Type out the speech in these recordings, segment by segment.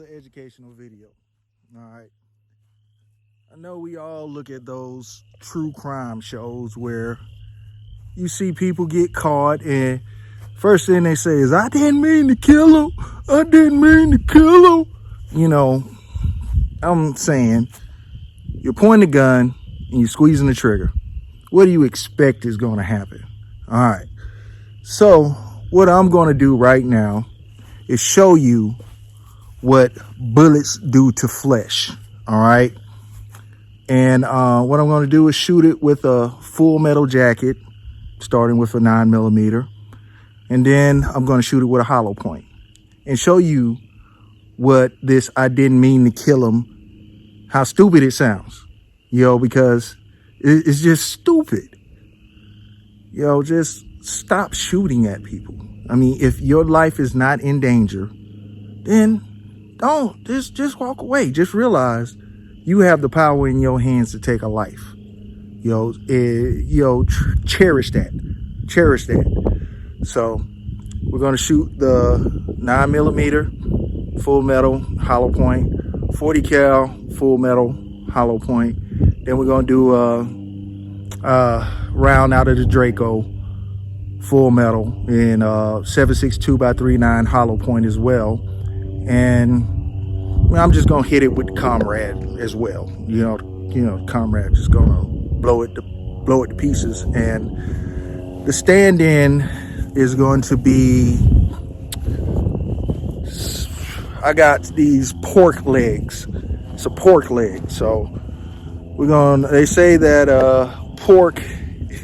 another educational video. All right. I know we all look at those true crime shows where you see people get caught and first thing they say is, I didn't mean to kill him. I didn't mean to kill him. You know, I'm saying you're pointing a gun and you're squeezing the trigger. What do you expect is going to happen? All right. So what I'm going to do right now is show you what bullets do to flesh. All right. And what I'm going to do is shoot it with a full metal jacket, starting with a 9mm. And then I'm going to shoot it with a hollow point and show you what this I didn't mean to kill him, how stupid it sounds, because it's just stupid. Just stop shooting at people. I mean, if your life is not in danger, then don't, just walk away. Just realize you have the power in your hands to take a life. Cherish that. So we're going to shoot the 9mm full metal hollow point, 40 cal full metal hollow point. Then we're going to do a round out of the Draco full metal in 7.62 by 3.9 hollow point as well. And I'm just going to hit it with the Komrad as well. Komrad just going to blow it to pieces. And the stand-in is going to be, I got these pork legs. It's a pork leg. So they say that pork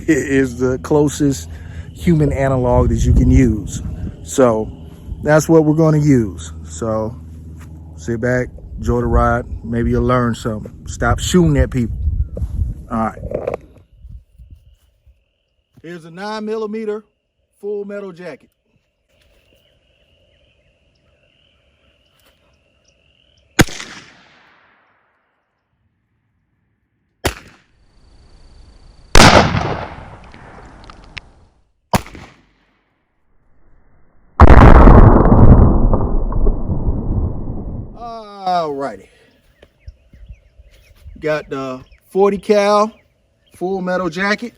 is the closest human analog that you can use. So that's what we're going to use. So sit back, enjoy the ride. Maybe you'll learn something. Stop shooting at people. All right. Here's a 9mm full metal jacket. Alrighty. Got the 40 cal full metal jacket.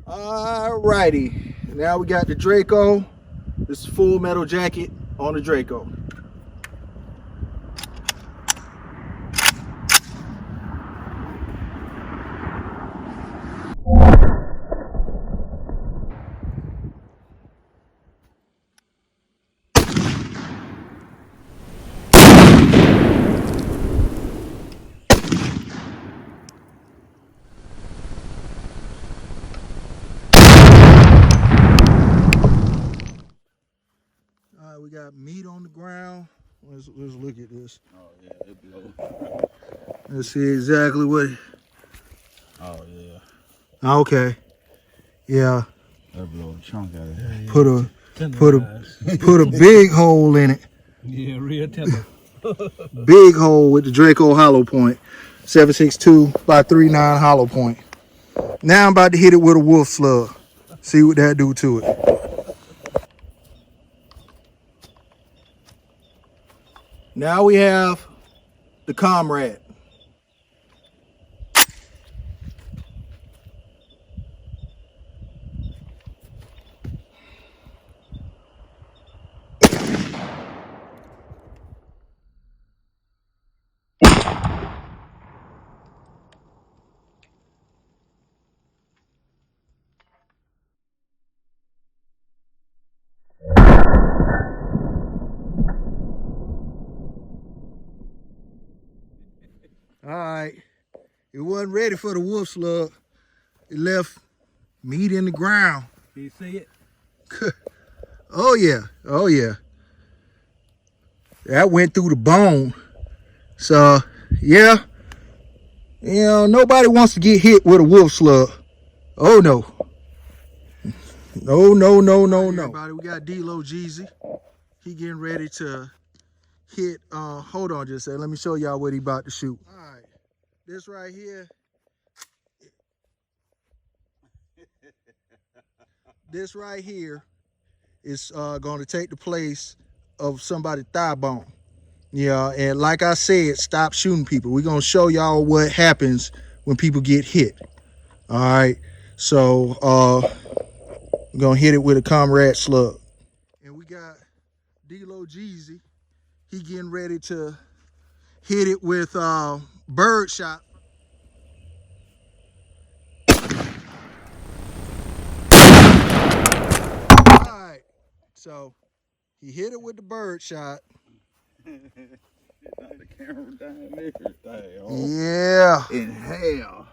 Alrighty. Now we got the Draco. This is full metal jacket on the Draco. We got meat on the ground. Let's look at this. Oh yeah, it blow. Let's see exactly what. Oh yeah. Okay. Yeah. That blow a chunk out of here. Put a big hole in it. Yeah, real tender. Big hole with the Draco hollow point, 7.62 by 3.9 hollow point. Now I'm about to hit it with a wolf slug. See what that do to it. Now we have the Komrad. All right, it wasn't ready for the wolf slug. It left meat in the ground. Do you see it? Oh yeah, oh yeah. That went through the bone. So yeah, nobody wants to get hit with a wolf slug. Oh no. No. Everybody, we got D-Lo Jeezy. He getting ready to hit, hold on just a second. Let me show y'all what he about to shoot. All right, this right here. This right here is going to take the place of somebody's thigh bone. Yeah, and like I said, stop shooting people. We're going to show y'all what happens when people get hit. All right, so we're going to hit it with a Komrad slug. And we got D-Lo Jeezy. He getting ready to hit it with bird shot. All right, so he hit it with the bird shot. The camera down and everything. Yeah. In hell.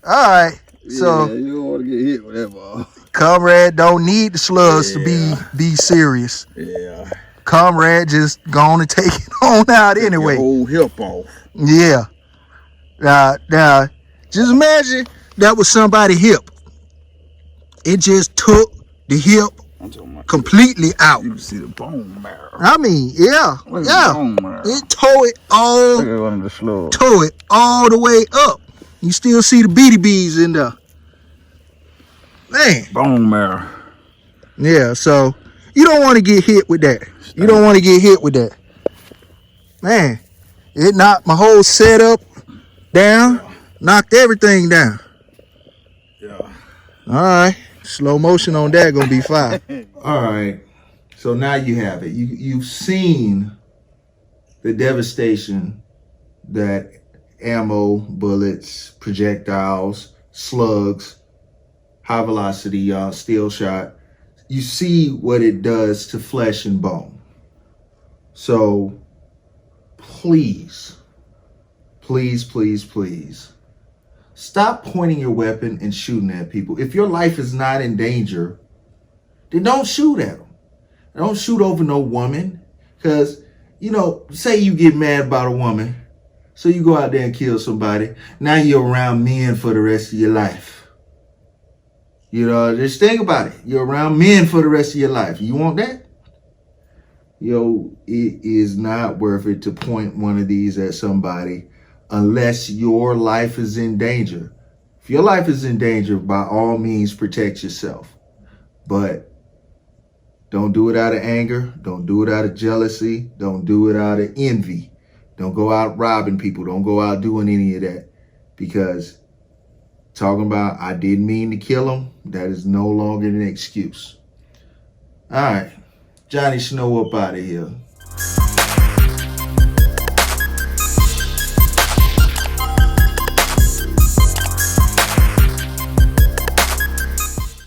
All right. So yeah, you don't want to get hit with that ball. Komrad don't need the slugs to be serious. Yeah. Komrad just gonna take it on out anyway. Your whole hip off. Yeah. Now, just imagine that was somebody's hip. It just took the hip completely out. You can see the bone marrow. I mean, yeah. Bone marrow. It tore it all. Look at one of the slugs. Tore it all the way up. You still see the BDBs in there. Man. Bone marrow. Yeah, so you don't want to get hit with that. You don't want to get hit with that. Man, it knocked my whole setup down. Yeah. Knocked everything down. Yeah. All right. Slow motion on that gonna be fine. All right. So now you have it. You've seen the devastation that ammo, bullets, projectiles, slugs, high velocity, steel shot. You see what it does to flesh and bone. So please, stop pointing your weapon and shooting at people. If your life is not in danger, then don't shoot at them. Don't shoot over no woman. Because, say you get mad about a woman. So you go out there and kill somebody. Now you're around men for the rest of your life. Just think about it. You're around men for the rest of your life. You want that? It is not worth it to point one of these at somebody unless your life is in danger. If your life is in danger, by all means, protect yourself. But don't do it out of anger. Don't do it out of jealousy. Don't do it out of envy. Don't go out robbing people. Don't go out doing any of that. Because talking about, I didn't mean to kill him, that is no longer an excuse. All right. Johnny Snow up out of here.